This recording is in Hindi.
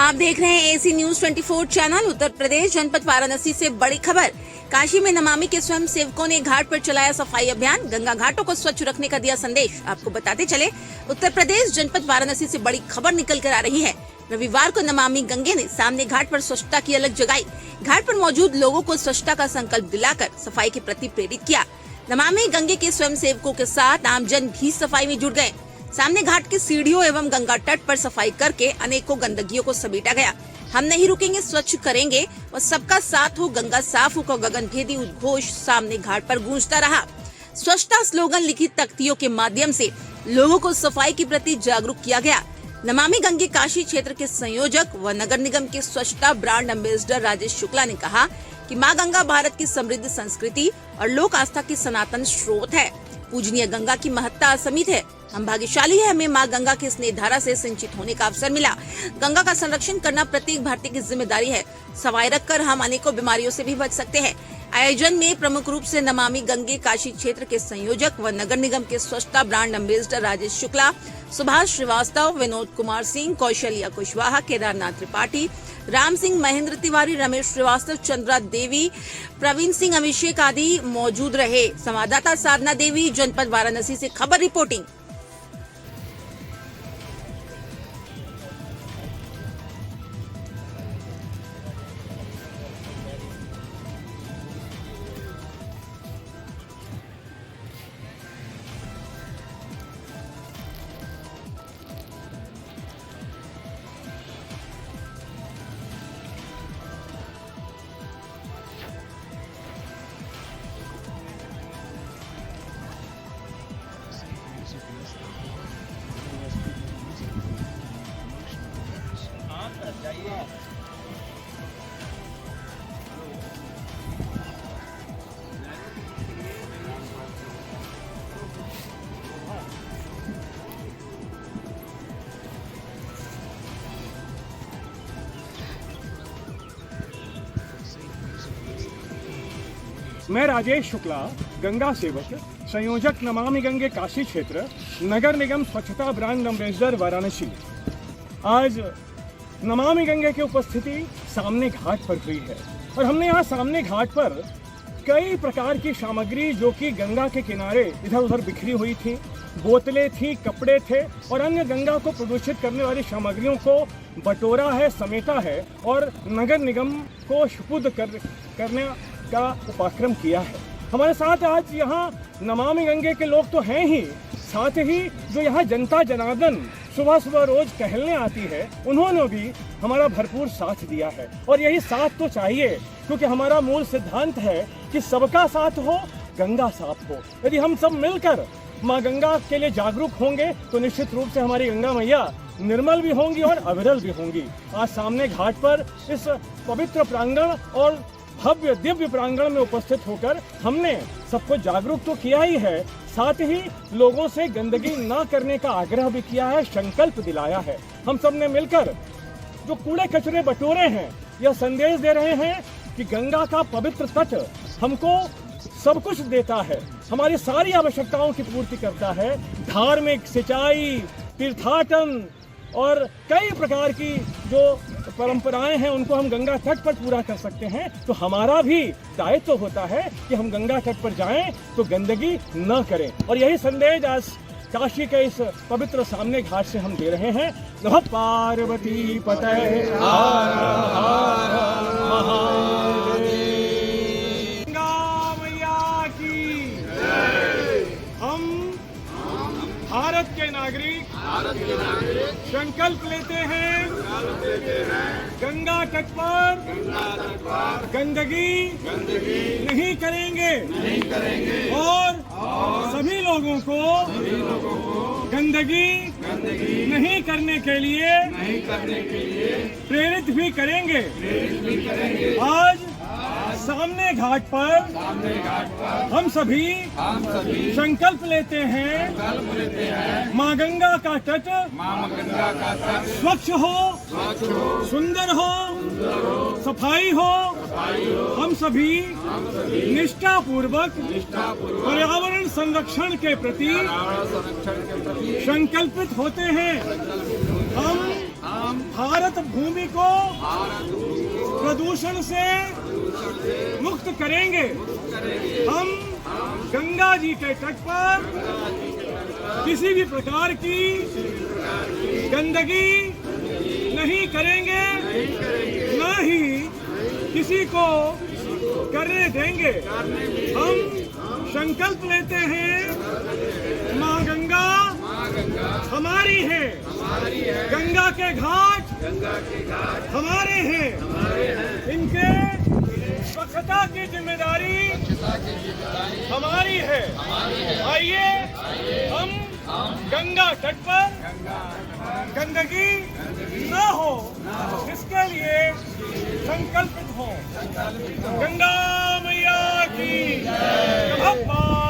आप देख रहे हैं AC news 24 channel. Uttar Pradesh जनपद वाराणसी से बड़ी खबर। काशी में नमामि के स्वयं सेवकों ने घाट पर चलाया सफाई अभियान, गंगा घाटों को स्वच्छ रखने का दिया संदेश। आपको बताते चले, उत्तर प्रदेश जनपद वाराणसी से बड़ी खबर निकल कर आ रही है। रविवार को नमामि गंगे ने सामने घाट पर स्वच्छता की अलग जगाई। घाट पर मौजूद लोगों को स्वच्छता का संकल्प दिलाकर सफाई के प्रति प्रेरित किया। नमामि गंगे के स्वयं सेवकों के साथ आमजन भी सफाई में जुट गए। सामने घाट के सीढ़ियों एवं गंगा तट पर सफाई करके अनेकों गंदगियों को समेटा गया। हम नहीं रुकेंगे, स्वच्छ करेंगे और सबका साथ हो, गंगा साफ हो का गगनभेदी उद्घोष सामने घाट पर गूंजता रहा। स्वच्छता स्लोगन लिखित तख्तियों के माध्यम से लोगों को सफाई के प्रति जागरूक किया गया। नमामि गंगे काशी क्षेत्र के संयोजक व नगर निगम के स्वच्छता ब्रांड एम्बेसडर राजेश शुक्ला ने कहा कि मां गंगा भारत की समृद्ध संस्कृति और लोक आस्था की सनातन स्रोत है। पूजनीय गंगा की महत्ता असीमित है। हम भाग्यशाली है, हमें मां गंगा की स्नेह धारा से सिंचित होने का अवसर मिला। गंगा का संरक्षण करना प्रत्येक भारतीय की जिम्मेदारी है। सफाई रखकर हम अनेकों बीमारियों से भी बच सकते हैं। आयोजन में प्रमुख रूप से नमामि गंगे काशी क्षेत्र के संयोजक व नगर निगम के स्वच्छता ब्रांड एम्बेसडर राजेश शुक्ला, सुभाष श्रीवास्तव, विनोद कुमार सिंह, कौशल्या कुशवाहा, केदारनाथ त्रिपाठी, राम सिंह, महेंद्र तिवारी, रमेश श्रीवास्तव, चंद्रा देवी, प्रवीण सिंह, अभिषेक आदि मौजूद रहे। संवाददाता साधना देवी, जनपद वाराणसी से खबर रिपोर्टिंग। मैं राजेश शुक्ला, गंगा सेवक, संयोजक नमामि गंगे काशी क्षेत्र, नगर निगम स्वच्छता ब्रांड एम्बेसडर वाराणसी। आज नमामि गंगे की उपस्थिति सामने घाट पर हुई है और हमने यहाँ सामने घाट पर कई प्रकार की सामग्री जो कि गंगा के किनारे इधर उधर बिखरी हुई थी, बोतलें थी, कपड़े थे और अन्य गंगा को प्रदूषित करने वाली सामग्रियों को बटोरा है, समेटा है और नगर निगम को सुपुर्द करने का उपक्रम किया है। हमारे साथ आज यहाँ नमामि गंगे के लोग तो हैं ही, साथ ही जो यहाँ जनता जनार्दन सुबह सुबह रोज टहलने आती है, उन्होंने भी हमारा भरपूर साथ दिया है और यही साथ तो चाहिए, क्योंकि हमारा मूल सिद्धांत है कि सबका साथ हो, गंगा साफ हो। यदि हम सब मिलकर माँ गंगा के लिए जागरूक होंगे तो निश्चित रूप से हमारी गंगा मैया निर्मल भी होंगी और अविरल भी होंगी। आज सामने घाट पर इस पवित्र प्रांगण और भव्य दिव्य प्रांगण में उपस्थित होकर हमने सबको जागरूक तो किया ही है, साथ ही लोगों से गंदगी न करने का आग्रह भी किया है, संकल्प दिलाया है। हम सब ने मिलकर जो कूड़े कचरे बटोरे हैं, यह संदेश दे रहे हैं कि गंगा का पवित्र तट हमको सब कुछ देता है, हमारी सारी आवश्यकताओं की पूर्ति करता है। धार्मिक, सिंचाई, तीर्थाटन और कई प्रकार की जो परंपराएं हैं उनको हम गंगा तट पर पूरा कर सकते हैं। तो हमारा भी दायित्व होता है कि हम गंगा तट पर जाएं तो गंदगी न करें और यही संदेश आज काशी के इस पवित्र सामने घाट से हम दे रहे हैं। नमः पार्वती पतये हर हर महादेव। गंगा मैया की जय। हम भारत के नागरिक संकल्प लेते हैं गंगा तट पर गंदगी नहीं करेंगे और सभी लोगों को गंदगी नहीं करने के लिए प्रेरित भी करेंगे। आज सामने घाट पर हम सभी संकल्प लेते हैं माँ गंगा का तट स्वच्छ हो, सुंदर हो, सफाई हो। हम सभी निष्ठा पूर्वक पर्यावरण संरक्षण के प्रति संकल्पित होते हैं। हम भारत भूमि को प्रदूषण से मुक्त करेंगे। हम गंगा जी के तट पर किसी भी प्रकार की गंदगी नहीं करेंगे, न ही किसी को करने देंगे। हम संकल्प लेते हैं, माँ गंगा हमारी है, गंगा के घाट हमारे हैं, इनके स्वच्छता की जिम्मेदारी हमारी है। आइए हम गंगा तट पर गंदगी न हो, इसके लिए संकल्पित हो। गंगा मैया की जय।